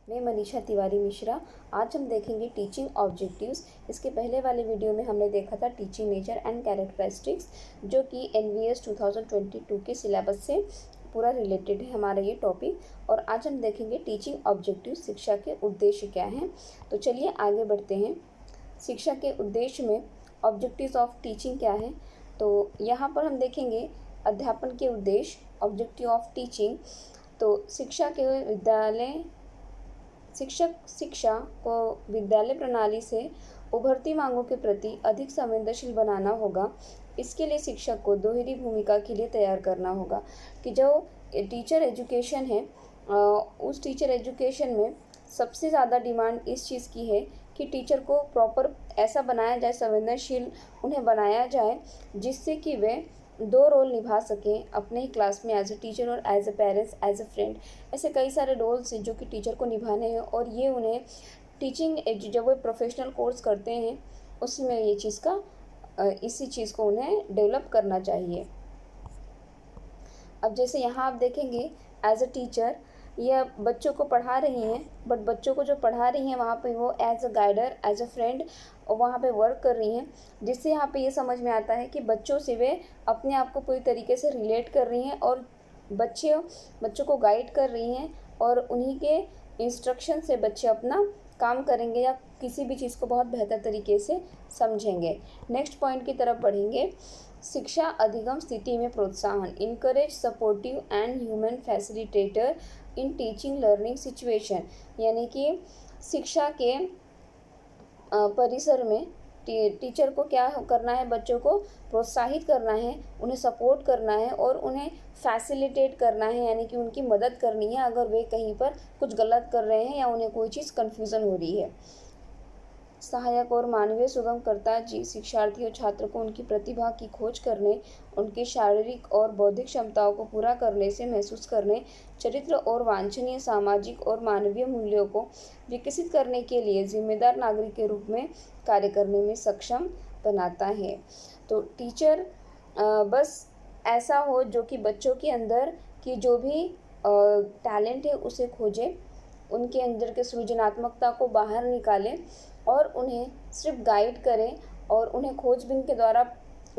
मैं मनीषा तिवारी मिश्रा। आज हम देखेंगे टीचिंग ऑब्जेक्टिव्स। इसके पहले वाले वीडियो में हमने देखा था टीचिंग नेचर एंड कैरेक्टरिस्टिक्स, जो कि NVS 2022 के सिलेबस से पूरा रिलेटेड है हमारा ये टॉपिक। और आज हम देखेंगे टीचिंग ऑब्जेक्टिव, शिक्षा के उद्देश्य क्या हैं। तो चलिए आगे बढ़ते हैं। शिक्षा के उद्देश्य में ऑब्जेक्टिव्स ऑफ टीचिंग क्या है, तो यहाँ पर हम देखेंगे अध्यापन के उद्देश्य, ऑब्जेक्टिव ऑफ टीचिंग। तो शिक्षा को विद्यालय प्रणाली से उभरती मांगों के प्रति अधिक संवेदनशील बनाना होगा। इसके लिए शिक्षक को दोहरी भूमिका के लिए तैयार करना होगा कि जो टीचर एजुकेशन है, उस टीचर एजुकेशन में सबसे ज़्यादा डिमांड इस चीज़ की है कि टीचर को प्रॉपर ऐसा बनाया जाए, संवेदनशील उन्हें बनाया जाए, जिससे कि वे दो रोल निभा सकें अपने ही क्लास में, एज ए टीचर और as a parents, as a friend. ऐसे कई सारे रोल्स हैं जो कि टीचर को निभाने हैं, और ये उन्हें टीचिंग जब वो प्रोफेशनल कोर्स करते हैं उसमें ये चीज़ का इसी चीज़ को उन्हें डेवलप करना चाहिए। अब जैसे यहाँ आप देखेंगे एज ए टीचर यह बच्चों को पढ़ा रही हैं, बट बच्चों को जो पढ़ा रही हैं वहाँ पे वो as a guider, as a friend वहाँ पे वर्क कर रही हैं, जिससे यहाँ पे ये समझ में आता है कि बच्चों से वे अपने आप को पूरी तरीके से रिलेट कर रही हैं और बच्चों को गाइड कर रही हैं, और उन्हीं के इंस्ट्रक्शन से बच्चे अपना काम करेंगे या किसी भी चीज़ को बहुत बेहतर तरीके से समझेंगे। नेक्स्ट पॉइंट की तरफ बढ़ेंगे। शिक्षा अधिगम स्थिति में प्रोत्साहन, encourage supportive and human facilitator in teaching learning situation, यानी कि शिक्षा के परिसर में टीचर को क्या करना है, बच्चों को प्रोत्साहित करना है, उन्हें सपोर्ट करना है और उन्हें फैसिलिटेट करना है, यानी कि उनकी मदद करनी है अगर वे कहीं पर कुछ गलत कर रहे हैं या उन्हें कोई चीज़ कन्फ्यूज़न हो रही है। सहायक और मानवीय सुगमकर्ता जी शिक्षार्थी और छात्र को उनकी प्रतिभा की खोज करने, उनकी शारीरिक और बौद्धिक क्षमताओं को पूरा करने से महसूस करने, चरित्र और वांछनीय सामाजिक और मानवीय मूल्यों को विकसित करने के लिए जिम्मेदार नागरिक के रूप में कार्य करने में सक्षम बनाता है। तो टीचर बस ऐसा हो जो कि बच्चों के अंदर की जो भी टैलेंट है उसे खोजे, उनके अंदर के सृजनात्मकता को बाहर निकाले और उन्हें सिर्फ गाइड करें और उन्हें खोजबीन के द्वारा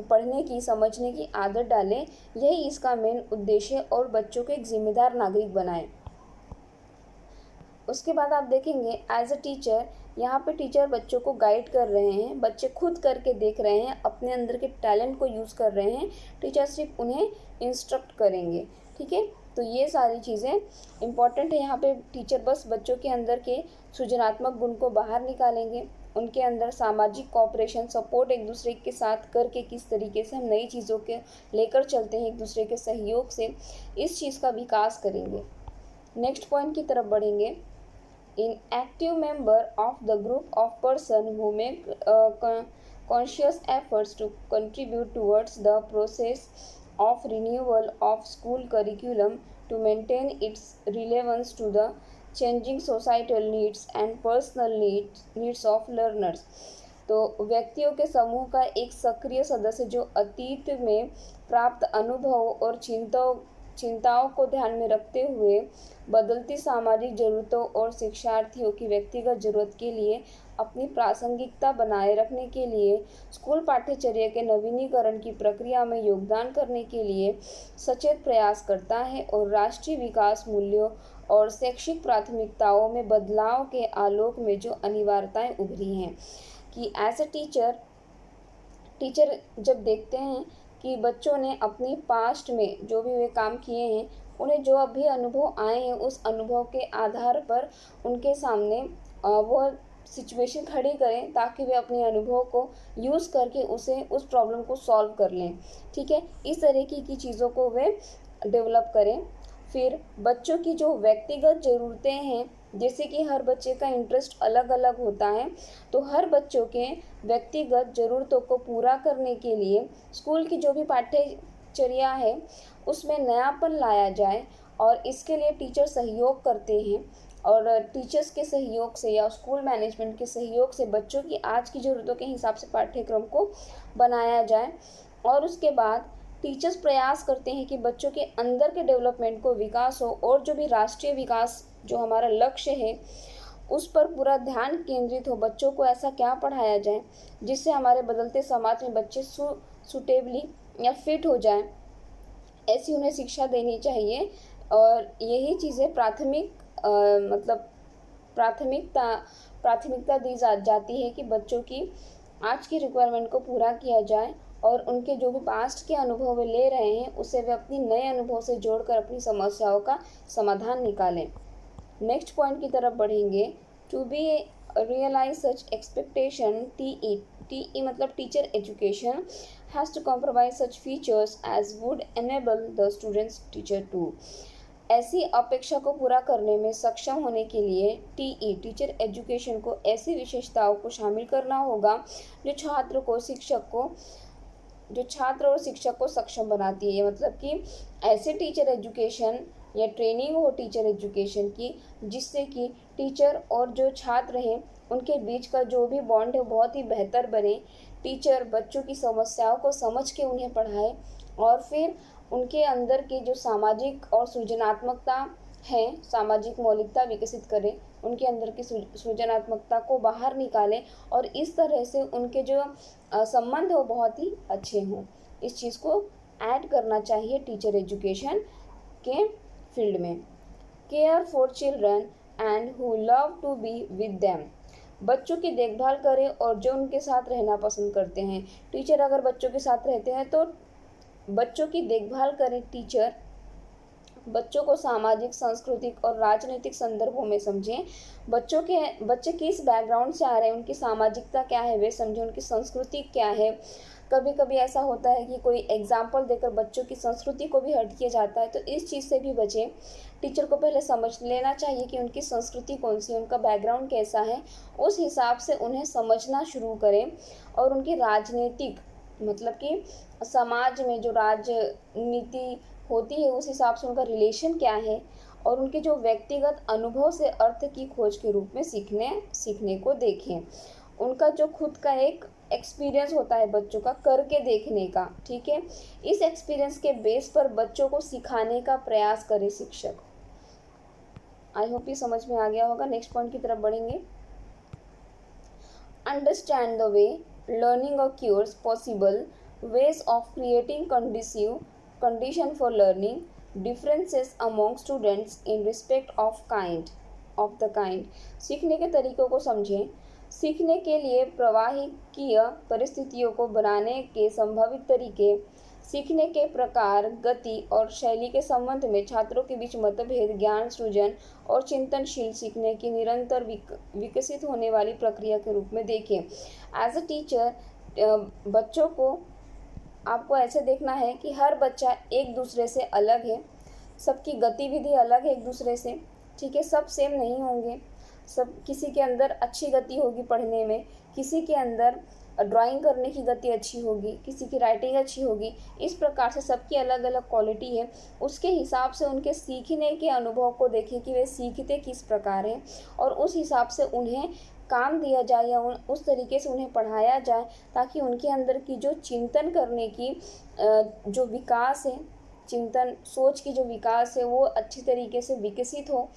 पढ़ने की, समझने की आदत डालें। यही इसका मेन उद्देश्य है, और बच्चों को एक जिम्मेदार नागरिक बनाएं। उसके बाद आप देखेंगे एज अ टीचर, यहाँ पे टीचर बच्चों को गाइड कर रहे हैं, बच्चे खुद करके देख रहे हैं, अपने अंदर के टैलेंट को यूज़ कर रहे हैं, टीचर सिर्फ उन्हें इंस्ट्रक्ट करेंगे। ठीक है, तो ये सारी चीज़ें इम्पॉर्टेंट है। यहाँ पे टीचर बस बच्चों के अंदर के सृजनात्मक गुण को बाहर निकालेंगे, उनके अंदर सामाजिक कोऑपरेशन, सपोर्ट एक दूसरे के साथ करके किस तरीके से हम नई चीज़ों के लेकर चलते हैं, एक दूसरे के सहयोग से इस चीज़ का विकास करेंगे। नेक्स्ट पॉइंट की तरफ बढ़ेंगे। इन active member of the group of person who make conscious efforts to contribute towards the process of renewal of school curriculum to maintain its relevance to the changing societal needs and personal needs of learners। तो व्यक्तियों के समूह का एक सक्रिय सदस्य जो अतीत में प्राप्त अनुभव और चिंताओं को ध्यान में रखते हुए बदलती सामाजिक ज़रूरतों और शिक्षार्थियों की व्यक्तिगत ज़रूरत के लिए अपनी प्रासंगिकता बनाए रखने के लिए स्कूल पाठ्यचर्या के नवीनीकरण की प्रक्रिया में योगदान करने के लिए सचेत प्रयास करता है, और राष्ट्रीय विकास मूल्यों और शैक्षिक प्राथमिकताओं में बदलाव के आलोक में जो अनिवार्यताएं उभरी हैं कि एज ए टीचर जब देखते हैं कि बच्चों ने अपनी पास्ट में जो भी वे काम किए हैं, उन्हें जो अभी अनुभव आए हैं, उस अनुभव के आधार पर उनके सामने वो सिचुएशन खड़ी करें ताकि वे अपने अनुभव को यूज़ करके उस प्रॉब्लम को सॉल्व कर लें। ठीक है, इस तरीके की चीज़ों को वे डेवलप करें। फिर बच्चों की जो व्यक्तिगत ज़रूरतें हैं, जैसे कि हर बच्चे का इंटरेस्ट अलग अलग होता है, तो हर बच्चों के व्यक्तिगत ज़रूरतों को पूरा करने के लिए स्कूल की जो भी पाठ्यचर्या है उसमें नयापन लाया जाए, और इसके लिए टीचर सहयोग करते हैं, और टीचर्स के सहयोग से या स्कूल मैनेजमेंट के सहयोग से बच्चों की आज की ज़रूरतों के हिसाब से पाठ्यक्रम को बनाया जाए। और उसके बाद टीचर्स प्रयास करते हैं कि बच्चों के अंदर के डेवलपमेंट को विकास हो और जो भी राष्ट्रीय विकास जो हमारा लक्ष्य है उस पर पूरा ध्यान केंद्रित हो। बच्चों को ऐसा क्या पढ़ाया जाए जिससे हमारे बदलते समाज में बच्चे सुटेबली या फिट हो जाएं, ऐसी उन्हें शिक्षा देनी चाहिए। और यही चीज़ें मतलब प्राथमिकता दी जाती है कि बच्चों की आज की रिक्वायरमेंट को पूरा किया जाए और उनके जो भी पास्ट के अनुभव वे ले रहे हैं उसे वे अपनी नए अनुभव से जोड़कर अपनी समस्याओं का समाधान निकालें। नेक्स्ट पॉइंट की तरफ बढ़ेंगे। To be realize such expectation, T मतलब teacher education has to compromise such features as would enable the students teacher to. ऐसी अपेक्षा को पूरा करने में सक्षम होने के लिए टीचर एजुकेशन को ऐसी विशेषताओं को शामिल करना होगा जो छात्र और शिक्षक को सक्षम बनाती है। मतलब कि ऐसे टीचर एजुकेशन या ट्रेनिंग हो टीचर एजुकेशन की जिससे कि टीचर और जो छात्र हैं उनके बीच का जो भी बॉन्ड है बहुत ही बेहतर बने। टीचर बच्चों की समस्याओं को समझ के उन्हें पढ़ाए और फिर उनके अंदर की जो सामाजिक और सृजनात्मकता है, सामाजिक मौलिकता विकसित करें, उनके अंदर की सृजनात्मकता को बाहर निकालें और इस तरह से उनके जो संबंध है वो बहुत ही अच्छे हों। इस चीज़ को ऐड करना चाहिए टीचर एजुकेशन के फील्ड में। Care for children and who love to be with them, बच्चों की देखभाल करें और जो उनके साथ रहना पसंद करते हैं। टीचर अगर बच्चों के साथ रहते हैं तो बच्चों की देखभाल करें। टीचर बच्चों को सामाजिक, सांस्कृतिक और राजनीतिक संदर्भों में समझें। बच्चे किस बैकग्राउंड से आ रहे हैं, उनकी सामाजिकता क्या है वे समझें, उनकी संस्कृति क्या है। कभी कभी ऐसा होता है कि कोई एग्जाम्पल देकर बच्चों की संस्कृति को भी हट किया जाता है, तो इस चीज़ से भी बचें। टीचर को पहले समझ लेना चाहिए कि उनकी संस्कृति कौन सी है, उनका बैकग्राउंड कैसा है, उस हिसाब से उन्हें समझना शुरू करें। और उनकी राजनीतिक मतलब कि समाज में जो राजनीति होती है उस हिसाब से उनका रिलेशन क्या है और उनके जो व्यक्तिगत अनुभव से अर्थ की खोज के रूप में सीखने को देखें। उनका जो खुद का एक एक्सपीरियंस होता है बच्चों का करके देखने का, ठीक है, इस एक्सपीरियंस के बेस पर बच्चों को सिखाने का प्रयास करे शिक्षक। आई होप ये समझ में आ गया होगा। नेक्स्ट पॉइंट की तरफ बढ़ेंगे। Understand the way learning occurs, possible ways of creating condition for learning, differences among students in respect of the kind। सीखने के तरीकों को समझें। सीखने के लिए प्रवाहिकीय परिस्थितियों को बनाने के संभावित तरीके, सीखने के प्रकार, गति और शैली के संबंध में छात्रों के बीच मतभेद, ज्ञान सृजन और चिंतनशील सीखने की निरंतर विकसित होने वाली प्रक्रिया के रूप में देखें। एज अ टीचर बच्चों को आपको ऐसे देखना है कि हर बच्चा एक दूसरे से अलग है, सबकी गतिविधि अलग है एक दूसरे से, ठीक है, सब सेम नहीं होंगे। किसी के अंदर अच्छी गति होगी पढ़ने में, किसी के अंदर ड्राइंग करने की गति अच्छी होगी, किसी की राइटिंग अच्छी होगी। इस प्रकार से सबकी अलग अलग क्वालिटी है। उसके हिसाब से उनके सीखने के अनुभव को देखें कि वे सीखते किस प्रकार हैं और उस हिसाब से उन्हें काम दिया जाए या उस तरीके से उन्हें पढ़ाया जाए ताकि उनके अंदर की जो चिंतन करने की जो विकास है, चिंतन सोच की जो विकास है वो अच्छी तरीके से विकसित हो।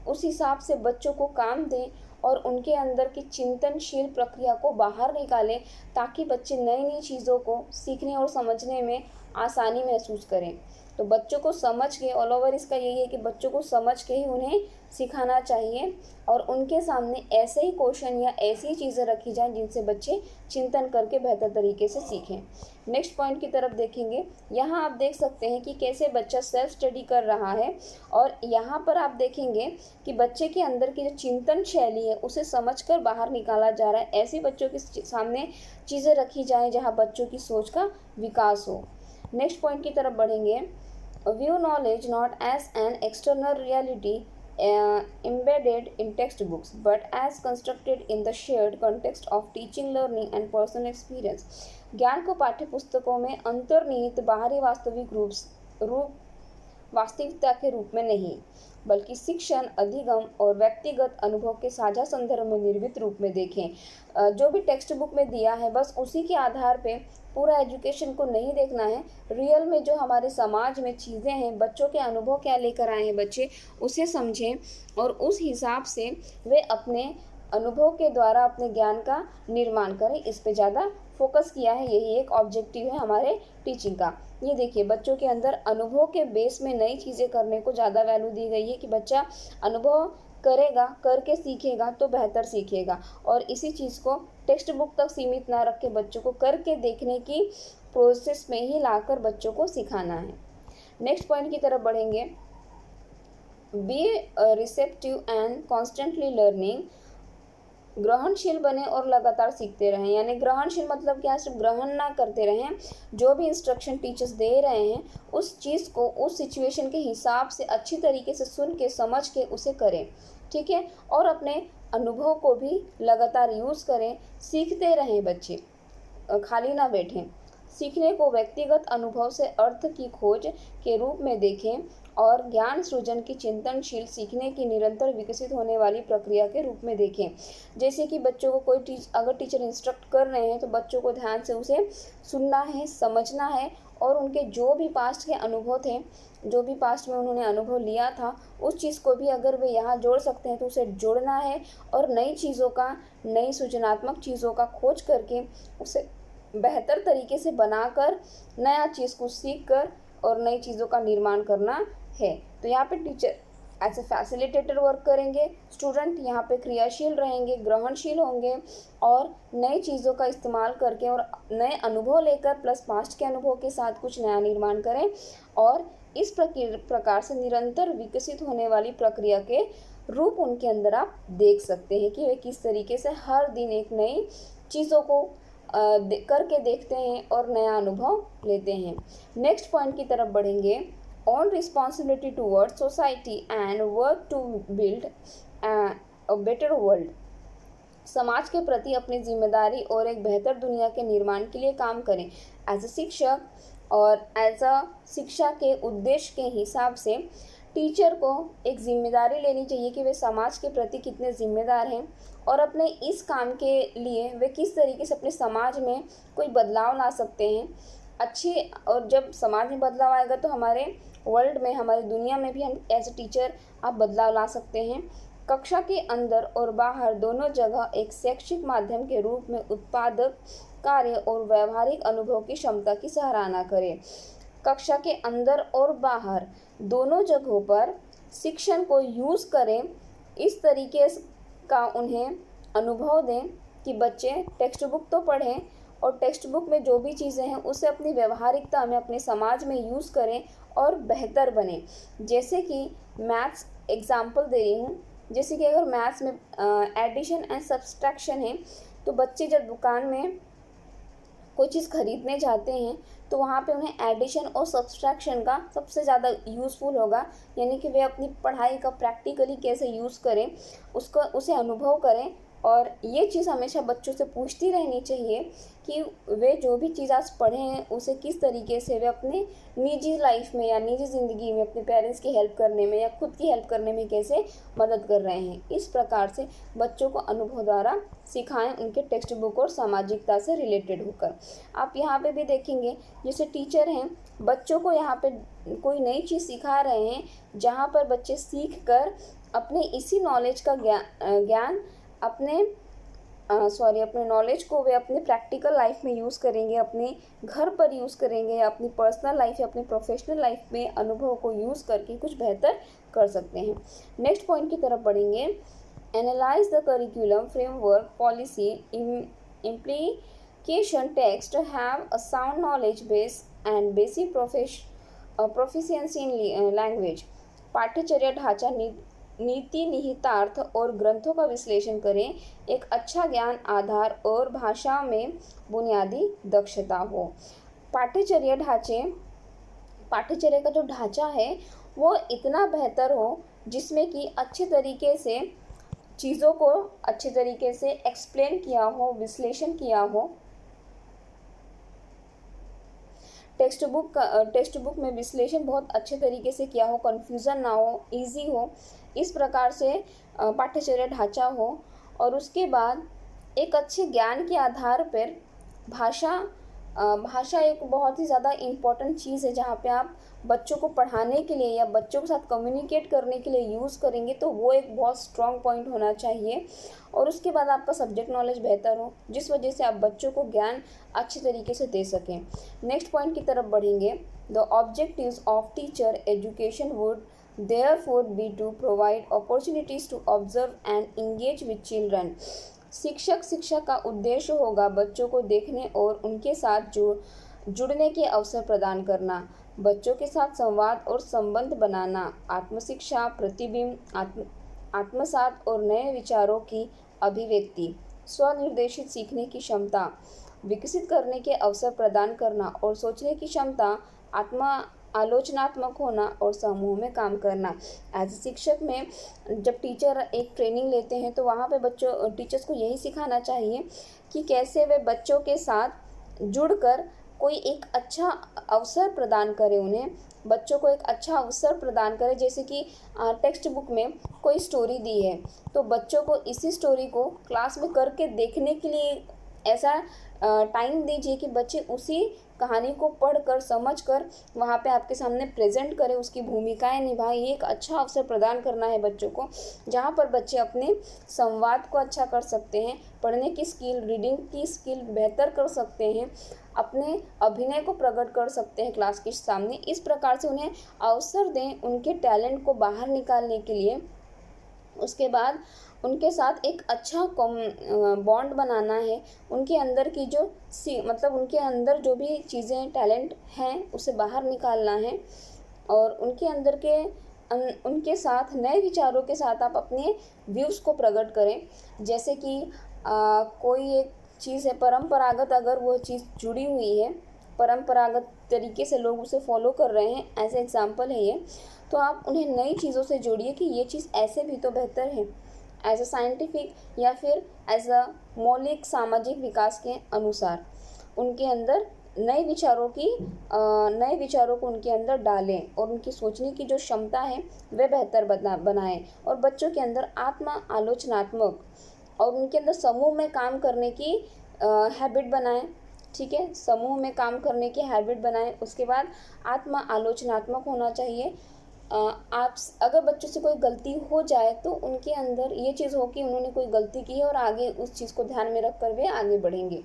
उस हिसाब से बच्चों को काम दें और उनके अंदर की चिंतनशील प्रक्रिया को बाहर निकालें ताकि बच्चे नई नई चीज़ों को सीखने और समझने में आसानी महसूस करें। तो बच्चों को समझ के ऑल ओवर इसका यही है कि बच्चों को समझ के ही उन्हें सिखाना चाहिए और उनके सामने ऐसे ही क्वेश्चन या ऐसी चीज़ें रखी जाएं जिनसे बच्चे चिंतन करके बेहतर तरीके से सीखें। नेक्स्ट पॉइंट की तरफ देखेंगे। यहाँ आप देख सकते हैं कि कैसे बच्चा सेल्फ स्टडी कर रहा है और यहाँ पर आप देखेंगे कि बच्चे के अंदर की जो चिंतन शैली है उसे समझकर बाहर निकाला जा रहा है। ऐसी बच्चों के सामने चीज़ें रखी जाएँ जहाँ बच्चों की सोच का विकास हो। नेक्स्ट पॉइंट की तरफ बढ़ेंगे। View knowledge not as an external reality embedded in textbooks, but as constructed in the shared context of teaching, learning and personal experience। ज्ञान को पाठ्य पुस्तकों में अंतर्निहित बाहरी वास्तविकता के रूप में नहीं, बल्कि शिक्षण, अधिगम और व्यक्तिगत अनुभव के साझा संदर्भ में निर्मित रूप में देखें। जो भी टेक्स्ट बुक में दिया है बस उसी के आधार पे पूरा एजुकेशन को नहीं देखना है। रियल में जो हमारे समाज में चीज़ें हैं, बच्चों के अनुभव क्या लेकर आए हैं बच्चे, उसे समझें और उस हिसाब से वे अपने अनुभव के द्वारा अपने ज्ञान का निर्माण करें। इस पे ज़्यादा फोकस किया है, यही एक ऑब्जेक्टिव है हमारे टीचिंग का। ये देखिए, बच्चों के अंदर अनुभव के बेस में नई चीज़ें करने को ज़्यादा वैल्यू दी गई है कि बच्चा अनुभव करेगा, करके सीखेगा तो बेहतर सीखेगा। और इसी चीज़ को टेक्स्ट बुक तक सीमित ना रख के बच्चों को करके देखने की प्रोसेस में ही लाकर बच्चों को सिखाना है। नेक्स्ट पॉइंट की तरफ बढ़ेंगे। Be receptive and constantly learning. ग्रहणशील बने और लगातार सीखते रहें। यानी ग्रहणशील मतलब क्या, सिर्फ ग्रहण ना करते रहें, जो भी इंस्ट्रक्शन टीचर्स दे रहे हैं उस चीज़ को उस सिचुएशन के हिसाब से अच्छी तरीके से सुन के समझ के उसे करें, ठीक है। और अपने अनुभव को भी लगातार यूज़ करें, सीखते रहें बच्चे, खाली ना बैठें। सीखने को व्यक्तिगत अनुभव से अर्थ की खोज के रूप में देखें और ज्ञान सृजन की चिंतनशील सीखने की निरंतर विकसित होने वाली प्रक्रिया के रूप में देखें। जैसे कि बच्चों को कोई अगर टीचर इंस्ट्रक्ट कर रहे हैं तो बच्चों को ध्यान से उसे सुनना है, समझना है और उनके जो भी पास्ट के अनुभव थे, जो भी पास्ट में उन्होंने अनुभव लिया था, उस चीज़ को भी अगर वे यहाँ जोड़ सकते हैं तो उसे जोड़ना है और नई चीज़ों का, नई सृजनात्मक चीज़ों का खोज करके उसे बेहतर तरीके से बनाकर नया चीज़ को सीख कर और नई चीज़ों का निर्माण करना है। तो यहाँ पे teacher as a facilitator work करेंगे, स्टूडेंट यहाँ पे क्रियाशील रहेंगे, ग्रहणशील होंगे और नई चीज़ों का इस्तेमाल करके और नए अनुभव लेकर प्लस पास्ट के अनुभव के साथ कुछ नया निर्माण करें। और इस प्रकार से निरंतर विकसित होने वाली प्रक्रिया के रूप उनके अंदर आप देख सकते हैं कि वे किस तरीके से हर दिन एक नई चीज़ों को करके देखते हैं और नया अनुभव लेते हैं। नेक्स्ट पॉइंट की तरफ बढ़ेंगे। On responsibility toward society and work to build a better world. समाज के प्रति अपनी जिम्मेदारी और एक बेहतर दुनिया के निर्माण के लिए काम करें। एज अ शिक्षक और एज अ शिक्षा के उद्देश्य के हिसाब से टीचर को एक जिम्मेदारी लेनी चाहिए कि वे समाज के प्रति कितने जिम्मेदार हैं और अपने इस काम के लिए वे किस तरीके से अपने समाज में कोई बदलाव ला सकते हैं अच्छी। और जब समाज में बदलाव आएगा तो हमारे वर्ल्ड में, हमारी दुनिया में भी हम एज ए टीचर आप बदलाव ला सकते हैं। कक्षा के अंदर और बाहर दोनों जगह एक शैक्षिक माध्यम के रूप में उत्पादक कार्य और व्यवहारिक अनुभव की क्षमता की सराहना करें। कक्षा के अंदर और बाहर दोनों जगहों पर शिक्षण को यूज़ करें, इस तरीके का उन्हें अनुभव दें कि बच्चे टेक्स्ट बुक तो पढ़ें और टेक्स्ट बुक में जो भी चीज़ें हैं उसे अपनी व्यवहारिकता में अपने समाज में यूज़ करें और बेहतर बने। जैसे कि मैथ्स एग्जाम्पल दे रही हूँ, जैसे कि अगर मैथ्स में एडिशन एंड सब्सट्रैक्शन है तो बच्चे जब दुकान में कोई चीज़ खरीदने जाते हैं तो वहाँ पे उन्हें एडिशन और सब्सट्रैक्शन का सबसे ज़्यादा यूज़फुल होगा। यानी कि वे अपनी पढ़ाई का प्रैक्टिकली कैसे यूज़ करें, उसे अनुभव करें। और ये चीज़ हमेशा बच्चों से पूछती रहनी चाहिए कि वे जो भी चीज़ आज पढ़े हैं उसे किस तरीके से वे अपने निजी लाइफ में या निजी ज़िंदगी में अपने पेरेंट्स की हेल्प करने में या खुद की हेल्प करने में कैसे मदद कर रहे हैं। इस प्रकार से बच्चों को अनुभव द्वारा सिखाएं, उनके टेक्स्ट बुक और सामाजिकता से रिलेटेड होकर। आप यहाँ पे भी देखेंगे जैसे टीचर हैं, बच्चों को यहाँ पे कोई नई चीज़ सिखा रहे हैं जहाँ पर बच्चे सीख कर अपने इसी नॉलेज का ज्ञान अपने नॉलेज को वे अपने प्रैक्टिकल लाइफ में यूज़ करेंगे, अपने घर पर यूज़ करेंगे या अपनी पर्सनल लाइफ या अपनी प्रोफेशनल लाइफ में अनुभव को यूज़ करके कुछ बेहतर कर सकते हैं। नेक्स्ट पॉइंट की तरफ बढ़ेंगे। Analyse the curriculum framework policy implication text have a sound knowledge base and basic proficiency in language. पाठ्यचर्या ढांचा, नीति निहितार्थ और ग्रंथों का विश्लेषण करें। एक अच्छा ज्ञान आधार और भाषा में बुनियादी दक्षता हो। पाठ्यचर्या का जो ढांचा है वो इतना बेहतर हो जिसमें कि अच्छे तरीके से चीज़ों को अच्छे तरीके से एक्सप्लेन किया हो, विश्लेषण किया हो। टेक्स्ट बुक में विश्लेषण बहुत अच्छे तरीके से किया हो, कन्फ्यूज़न ना हो, इजी हो, इस प्रकार से पाठ्यचर्या ढांचा हो। और उसके बाद एक अच्छे ज्ञान के आधार पर भाषा एक बहुत ही ज़्यादा इम्पॉर्टेंट चीज़ है, जहाँ पे आप बच्चों को पढ़ाने के लिए या बच्चों के साथ कम्युनिकेट करने के लिए यूज़ करेंगे, तो वो एक बहुत स्ट्रॉन्ग पॉइंट होना चाहिए। और उसके बाद आपका सब्जेक्ट नॉलेज बेहतर हो, जिस वजह से आप बच्चों को ज्ञान अच्छे तरीके से दे सकें। नेक्स्ट पॉइंट की तरफ बढ़ेंगे। The objectives of teacher education would therefore be to provide opportunities to observe and engage with children। शिक्षा का उद्देश्य होगा बच्चों को देखने और उनके साथ जुड़ने के अवसर प्रदान करना, बच्चों के साथ संवाद और संबंध बनाना, आत्मशिक्षा, प्रतिबिंब, आत्मसात और नए विचारों की अभिव्यक्ति, स्वनिर्देशित सीखने की क्षमता विकसित करने के अवसर प्रदान करना और सोचने की क्षमता, आलोचनात्मक होना और समूह में काम करना। एज शिक्षक में जब टीचर एक ट्रेनिंग लेते हैं तो वहाँ पे टीचर्स को यही सिखाना चाहिए कि कैसे वे बच्चों के साथ जुड़कर कोई एक अच्छा अवसर प्रदान करें, उन्हें बच्चों को एक अच्छा अवसर प्रदान करें। जैसे कि टेक्स्ट बुक में कोई स्टोरी दी है तो बच्चों को इसी स्टोरी को क्लास में करके देखने के लिए ऐसा टाइम दीजिए कि बच्चे उसी कहानी को पढ़कर समझकर वहाँ पे आपके सामने प्रेजेंट करें, उसकी भूमिकाएं निभाएं। ये एक अच्छा अवसर प्रदान करना है बच्चों को, जहाँ पर बच्चे अपने संवाद को अच्छा कर सकते हैं, पढ़ने की स्किल, रीडिंग की स्किल बेहतर कर सकते हैं, अपने अभिनय को प्रकट कर सकते हैं क्लास के सामने। इस प्रकार से उन्हें अवसर दें उनके टैलेंट को बाहर निकालने के लिए। उसके बाद उनके साथ एक अच्छा बॉन्ड बनाना है, उनके अंदर की जो उनके अंदर जो भी चीज़ें टैलेंट हैं उसे बाहर निकालना है। और उनके साथ नए विचारों के साथ आप अपने व्यूज़ को प्रकट करें। जैसे कि कोई एक चीज़ है परंपरागत, अगर वो चीज़ जुड़ी हुई है, परंपरागत तरीके से लोग उसे फॉलो कर रहे हैं, ऐसे एग्जाम्पल है ये, तो आप उन्हें नई चीज़ों से जोड़िए कि ये चीज़ ऐसे भी तो बेहतर है, एज अ साइंटिफिक या फिर एज अ मौलिक सामाजिक विकास के अनुसार उनके अंदर नए विचारों को उनके अंदर डालें और उनकी सोचने की जो क्षमता है वह बेहतर बनाएं। और बच्चों के अंदर आलोचनात्मक और उनके अंदर समूह में काम करने की हैबिट बनाएं। ठीक है, समूह में काम करने की हैबिट बनाएं। उसके बाद आलोचनात्मक होना चाहिए। आप अगर बच्चों से कोई गलती हो जाए तो उनके अंदर ये चीज़ हो कि उन्होंने कोई गलती की है और आगे उस चीज़ को ध्यान में रख कर वे आगे बढ़ेंगे।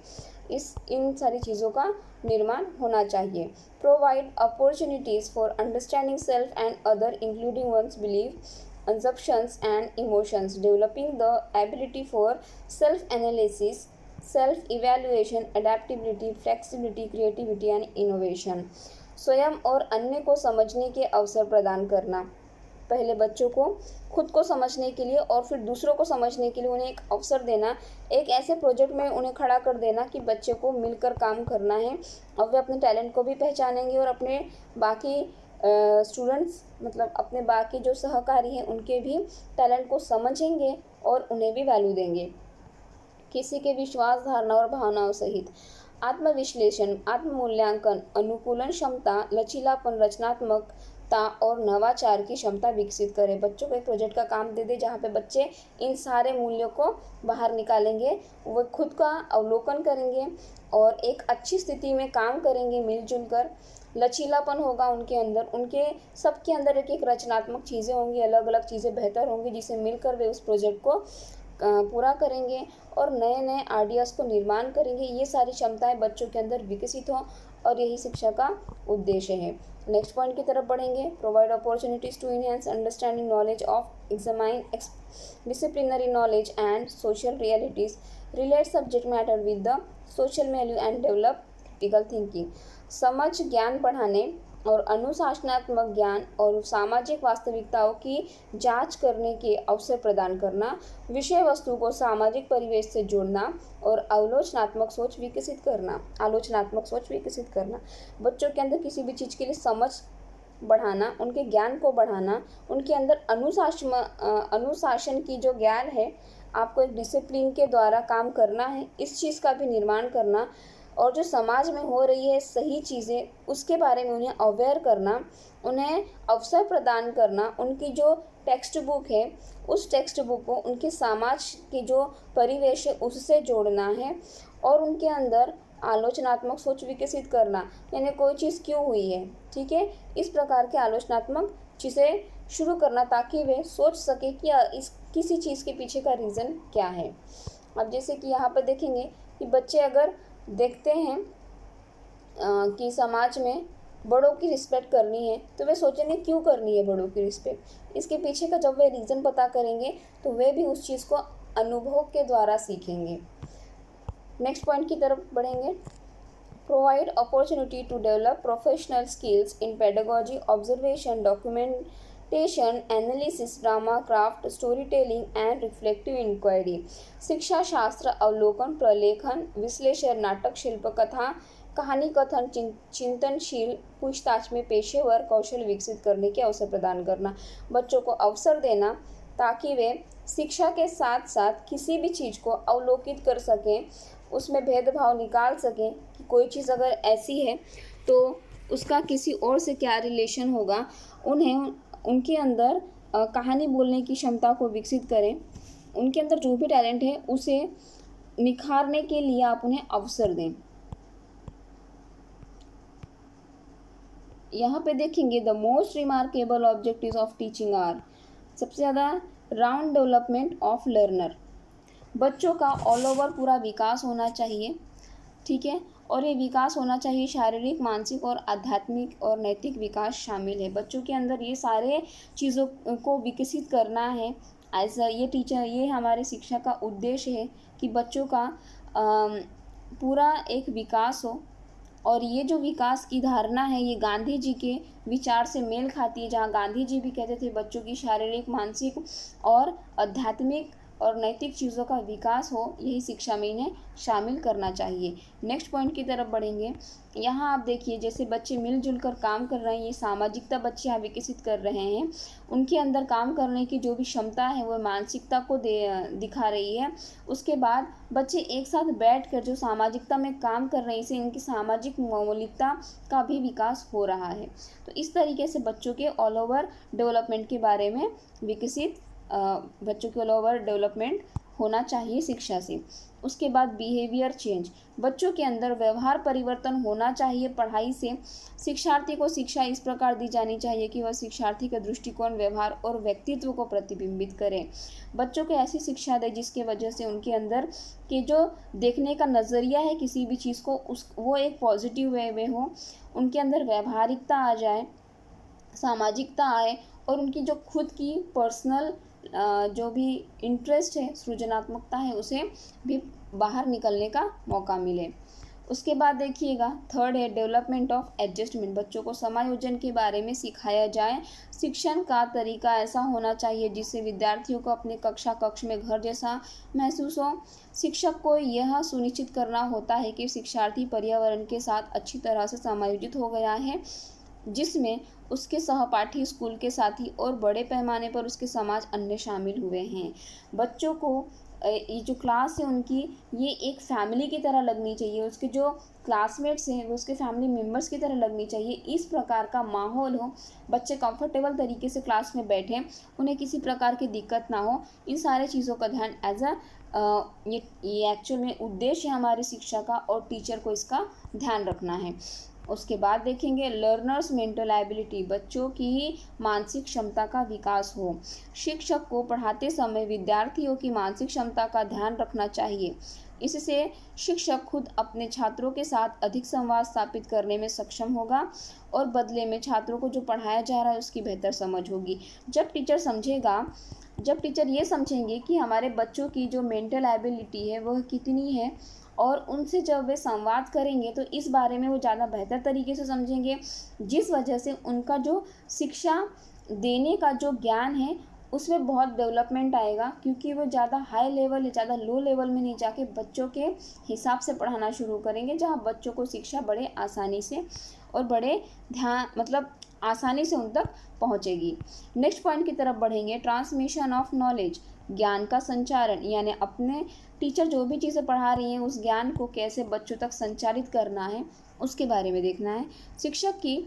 इन सारी चीज़ों का निर्माण होना चाहिए। Provide opportunities for understanding self and other including one's believe, assumptions and emotions, developing the ability for self-analysis, self-evaluation, adaptability, flexibility, creativity and innovation। स्वयं और अन्य को समझने के अवसर प्रदान करना। पहले बच्चों को खुद को समझने के लिए और फिर दूसरों को समझने के लिए उन्हें एक अवसर देना, एक ऐसे प्रोजेक्ट में उन्हें खड़ा कर देना कि बच्चे को मिलकर काम करना है। अब वे अपने टैलेंट को भी पहचानेंगे और अपने बाकी स्टूडेंट्स अपने बाकी जो सहकारी हैं उनके भी टैलेंट को समझेंगे और उन्हें भी वैल्यू देंगे। किसी के विश्वास, धारणा और भावनाओं सहित आत्मविश्लेषण, आत्ममूल्यांकन, अनुकूलन क्षमता, लचीलापन, रचनात्मकता और नवाचार की क्षमता विकसित करें। बच्चों को एक प्रोजेक्ट का काम दे दें जहाँ पे बच्चे इन सारे मूल्यों को बाहर निकालेंगे, वो खुद का अवलोकन करेंगे और एक अच्छी स्थिति में काम करेंगे मिलजुल कर। लचीलापन होगा उनके अंदर, उनके सबके अंदर एक एक रचनात्मक चीज़ें होंगी, अलग अलग चीज़ें बेहतर होंगी जिसे मिलकर वे उस प्रोजेक्ट को पूरा करेंगे और नए नए आइडियाज़ को निर्माण करेंगे। ये सारी क्षमताएं बच्चों के अंदर विकसित हों और यही शिक्षा का उद्देश्य है। नेक्स्ट पॉइंट की तरफ बढ़ेंगे। Provide opportunities to enhance understanding knowledge of examine disciplinary knowledge and social realities, relate subject matter with the social value and develop critical thinking. समझ ज्ञान बढ़ाने और अनुशासनात्मक ज्ञान और सामाजिक वास्तविकताओं की जांच करने के अवसर प्रदान करना, विषय वस्तु को सामाजिक परिवेश से जोड़ना और आलोचनात्मक सोच विकसित करना। बच्चों के अंदर किसी भी चीज़ के लिए समझ बढ़ाना, उनके ज्ञान को बढ़ाना, उनके अंदर अनुशासन की जो ज्ञान है, आपको एक डिसिप्लिन के द्वारा काम करना है, इस चीज़ का भी निर्माण करना। और जो समाज में हो रही है सही चीज़ें उसके बारे में उन्हें अवेयर करना, उन्हें अवसर प्रदान करना, उनकी जो टेक्स्ट बुक है उस टेक्स्ट बुक को उनके समाज की जो परिवेश है उससे जोड़ना है और उनके अंदर आलोचनात्मक सोच विकसित करना, यानी कोई चीज़ क्यों हुई है, ठीक है, इस प्रकार के आलोचनात्मक चीज़ें शुरू करना ताकि वे सोच सके कि इस किसी चीज़ के पीछे का रीज़न क्या है। अब जैसे कि यहाँ पर देखेंगे कि बच्चे अगर देखते हैं कि समाज में बड़ों की रिस्पेक्ट करनी है तो वे सोचेंगे क्यों करनी है बड़ों की रिस्पेक्ट, इसके पीछे का जब वे रीज़न पता करेंगे तो वे भी उस चीज़ को अनुभव के द्वारा सीखेंगे। नेक्स्ट पॉइंट की तरफ बढ़ेंगे। Provide opportunity to develop professional skills in pedagogy, observation, documentation, analysis, drama craft, story telling and reflective inquiry. शिक्षा शास्त्र, अवलोकन, प्रलेखन, विश्लेषण, नाटक शिल्प, कथा, कहानी कथन, चिंतनशील पूछताछ में पेशेवर कौशल विकसित करने के अवसर प्रदान करना। बच्चों को अवसर देना ताकि वे शिक्षा के साथ साथ किसी भी चीज़ को अवलोकित कर सकें, उसमें भेदभाव निकाल सकें कि कोई चीज़ अगर ऐसी है तो उसका किसी और से क्या रिलेशन होगा। उन्हें उनके अंदर कहानी बोलने की क्षमता को विकसित करें, उनके अंदर जो भी टैलेंट है उसे निखारने के लिए आप उन्हें अवसर दें। यहाँ पे देखेंगे the most remarkable objectives of teaching are, सबसे ज़्यादा राउंड डेवलपमेंट ऑफ लर्नर, बच्चों का ऑल ओवर पूरा विकास होना चाहिए, ठीक है, और ये विकास होना चाहिए शारीरिक, मानसिक और आध्यात्मिक और नैतिक विकास शामिल है। बच्चों के अंदर ये सारे चीज़ों को विकसित करना है। ऐसा ये हमारे शिक्षा का उद्देश्य है कि बच्चों का पूरा एक विकास हो, और ये जो विकास की धारणा है ये गांधी जी के विचार से मेल खाती है, जहाँ गांधी जी भी कहते थे बच्चों की शारीरिक, मानसिक और आध्यात्मिक और नैतिक चीज़ों का विकास हो, यही शिक्षा में इन्हें शामिल करना चाहिए। नेक्स्ट पॉइंट की तरफ बढ़ेंगे। यहाँ आप देखिए जैसे बच्चे मिलजुल कर काम कर रहे हैं, ये सामाजिकता बच्चे यहाँ विकसित कर रहे हैं, उनके अंदर काम करने की जो भी क्षमता है वो मानसिकता को दिखा रही है। उसके बाद बच्चे एक साथ बैठकर जो सामाजिकता में काम कर रहे हैं, इससे इनकी सामाजिक मौलिकता का भी विकास हो रहा है। तो इस तरीके से बच्चों के ऑल ओवर डेवलपमेंट के बारे में बच्चों के ऑल ओवर डेवलपमेंट होना चाहिए शिक्षा से। उसके बाद बिहेवियर चेंज, बच्चों के अंदर व्यवहार परिवर्तन होना चाहिए पढ़ाई से। शिक्षार्थी को शिक्षा इस प्रकार दी जानी चाहिए कि वह शिक्षार्थी का दृष्टिकोण, व्यवहार और व्यक्तित्व को प्रतिबिंबित करे। बच्चों को ऐसी शिक्षा दे जिसके वजह से उनके अंदर के जो देखने का नज़रिया है किसी भी चीज़ को वो एक पॉजिटिव वे में हो, उनके अंदर व्यवहारिकता आ जाए, सामाजिकता आए और उनकी जो खुद की पर्सनल जो भी इंटरेस्ट है, सृजनात्मकता है, उसे भी बाहर निकलने का मौका मिले। उसके बाद देखिएगा थर्ड है डेवलपमेंट ऑफ एडजस्टमेंट, बच्चों को समायोजन के बारे में सिखाया जाए। शिक्षण का तरीका ऐसा होना चाहिए जिससे विद्यार्थियों को अपने कक्ष में घर जैसा महसूस हो। शिक्षक को यह सुनिश्चित करना होता है कि शिक्षार्थी पर्यावरण के साथ अच्छी तरह से समायोजित हो गया है, जिसमें उसके सहपाठी, स्कूल के साथी और बड़े पैमाने पर उसके समाज अन्य शामिल हुए हैं। बच्चों को ये जो क्लास है उनकी ये एक फैमिली की तरह लगनी चाहिए, उसके जो क्लासमेट्स हैं वो उसके फैमिली मेम्बर्स की तरह लगनी चाहिए। इस प्रकार का माहौल हो, बच्चे कंफर्टेबल तरीके से क्लास में बैठें, उन्हें किसी प्रकार की दिक्कत ना हो। इन सारे चीज़ों का ध्यान ये एक्चुअल में उद्देश्य है हमारी शिक्षा का, और टीचर को इसका ध्यान रखना है। उसके बाद देखेंगे लर्नर्स मेंटल एबिलिटी, बच्चों की मानसिक क्षमता का विकास हो। शिक्षक को पढ़ाते समय विद्यार्थियों की मानसिक क्षमता का ध्यान रखना चाहिए। इससे शिक्षक खुद अपने छात्रों के साथ अधिक संवाद स्थापित करने में सक्षम होगा और बदले में छात्रों को जो पढ़ाया जा रहा है उसकी बेहतर समझ होगी। जब टीचर ये समझेंगे कि हमारे बच्चों की जो मेंटल एबिलिटी है वह कितनी है, और उनसे जब वे संवाद करेंगे तो इस बारे में वो ज़्यादा बेहतर तरीके से समझेंगे, जिस वजह से उनका जो शिक्षा देने का जो ज्ञान है उसमें बहुत डेवलपमेंट आएगा, क्योंकि वो ज़्यादा हाई लेवल या ज़्यादा लो लेवल में नहीं जाके बच्चों के हिसाब से पढ़ाना शुरू करेंगे, जहाँ बच्चों को शिक्षा बड़े आसानी से और बड़े आसानी से उन तक पहुँचेगी। नेक्स्ट पॉइंट की तरफ बढ़ेंगे ट्रांसमिशन ऑफ नॉलेज, ज्ञान का संचारण, यानी अपने टीचर जो भी चीज़ें पढ़ा रही हैं उस ज्ञान को कैसे बच्चों तक संचारित करना है उसके बारे में देखना है। शिक्षक की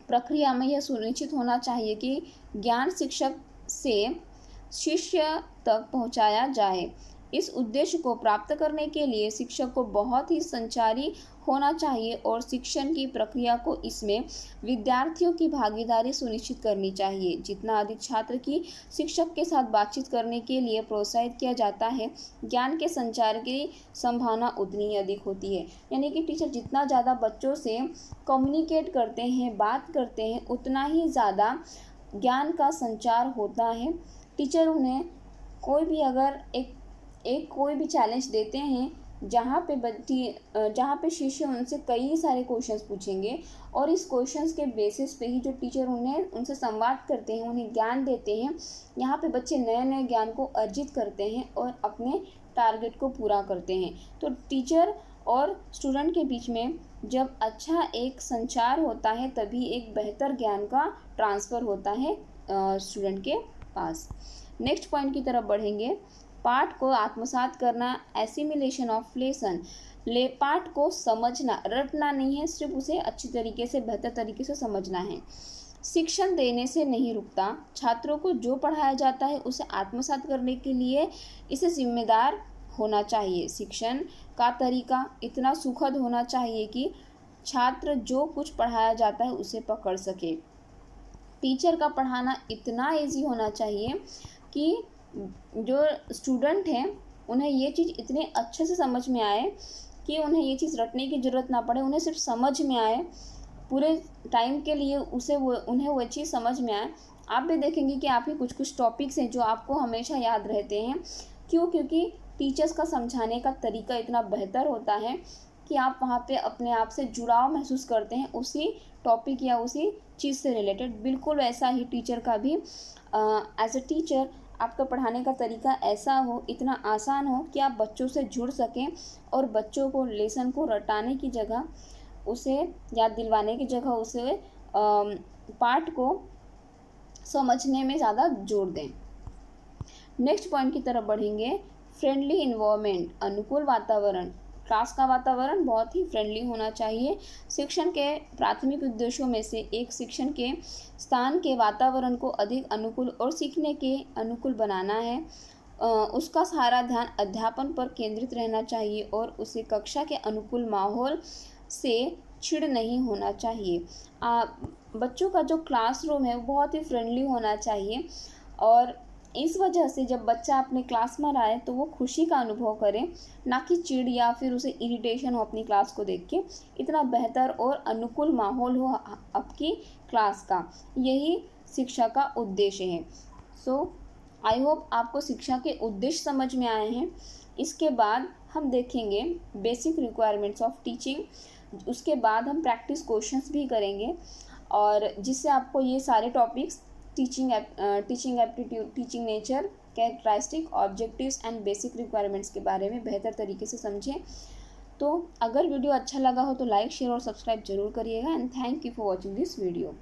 प्रक्रिया में यह सुनिश्चित होना चाहिए कि ज्ञान शिक्षक से शिष्य तक पहुंचाया जाए। इस उद्देश्य को प्राप्त करने के लिए शिक्षक को बहुत ही संचारी होना चाहिए और शिक्षण की प्रक्रिया को इसमें विद्यार्थियों की भागीदारी सुनिश्चित करनी चाहिए। जितना अधिक छात्र की शिक्षक के साथ बातचीत करने के लिए प्रोत्साहित किया जाता है, ज्ञान के संचार की संभावना उतनी ही अधिक होती है। यानी कि टीचर जितना ज़्यादा बच्चों से कम्युनिकेट करते हैं, बात करते हैं, उतना ही ज़्यादा ज्ञान का संचार होता है। टीचर उन्हें कोई भी अगर एक कोई भी चैलेंज देते हैं जहाँ पे शिष्य उनसे कई सारे क्वेश्चंस पूछेंगे और इस क्वेश्चंस के बेसिस पे ही जो टीचर उनसे संवाद करते हैं, उन्हें ज्ञान देते हैं, यहाँ पे बच्चे नए नए ज्ञान को अर्जित करते हैं और अपने टारगेट को पूरा करते हैं। तो टीचर और स्टूडेंट के बीच में जब अच्छा एक संचार होता है तभी एक बेहतर ज्ञान का ट्रांसफ़र होता है स्टूडेंट के पास। नेक्स्ट पॉइंट की तरफ बढ़ेंगे। पाठ को आत्मसात करना, एसिमिलेशन ऑफ लेसन। पाठ को समझना, रटना नहीं है, सिर्फ उसे अच्छी तरीके से, बेहतर तरीके से समझना है। शिक्षण देने से नहीं रुकता। छात्रों को जो पढ़ाया जाता है उसे आत्मसात करने के लिए इसे जिम्मेदार होना चाहिए। शिक्षण का तरीका इतना सुखद होना चाहिए कि छात्र जो कुछ पढ़ाया जाता है उसे पकड़ सके। टीचर का पढ़ाना इतना ईजी होना चाहिए कि जो स्टूडेंट हैं उन्हें ये चीज़ इतने अच्छे से समझ में आए कि उन्हें ये चीज़ रटने की ज़रूरत ना पड़े, उन्हें सिर्फ समझ में आए, पूरे टाइम के लिए उन्हें वो चीज़ समझ में आए। आप भी देखेंगे कि आपके कुछ कुछ टॉपिक्स हैं जो आपको हमेशा याद रहते हैं। क्यों? क्योंकि टीचर्स का समझाने का तरीका इतना बेहतर होता है कि आप वहाँ पे अपने आप से जुड़ाव महसूस करते हैं उसी टॉपिक या उसी चीज़ से रिलेटेड। बिल्कुल वैसा ही टीचर का भी एज अ टीचर आपका पढ़ाने का तरीका ऐसा हो, इतना आसान हो कि आप बच्चों से जुड़ सकें और बच्चों को लेसन को रटाने की जगह, उसे याद दिलवाने की जगह उसे पाठ को समझने में ज़्यादा जोर दें। नेक्स्ट पॉइंट की तरफ बढ़ेंगे। फ्रेंडली इन्वायरमेंट, अनुकूल वातावरण। क्लास का वातावरण बहुत ही फ्रेंडली होना चाहिए। शिक्षण के प्राथमिक उद्देश्यों में से एक शिक्षण के स्थान के वातावरण को अधिक अनुकूल और सीखने के अनुकूल बनाना है। उसका सारा ध्यान अध्यापन पर केंद्रित रहना चाहिए और उसे कक्षा के अनुकूल माहौल से चिढ़ नहीं होना चाहिए। बच्चों का जो क्लासरूम है वो बहुत ही फ्रेंडली होना चाहिए और इस वजह से जब बच्चा अपने क्लास में आए तो वो खुशी का अनुभव करे, ना कि चिढ़ या फिर उसे इरिटेशन हो अपनी क्लास को देख के। इतना बेहतर और अनुकूल माहौल हो आपकी क्लास का, यही शिक्षा का उद्देश्य है। सो आई होप आपको शिक्षा के उद्देश्य समझ में आए हैं। इसके बाद हम देखेंगे बेसिक रिक्वायरमेंट्स ऑफ टीचिंग। उसके बाद हम प्रैक्टिस क्वेश्चंस भी करेंगे और जिससे आपको ये सारे topics teaching aptitude, teaching nature, characteristic, objectives and basic requirements के बारे में बेहतर तरीके से समझें। तो अगर वीडियो अच्छा लगा हो तो लाइक, शेयर और सब्सक्राइब जरूर करिएगा and thank you for watching this video.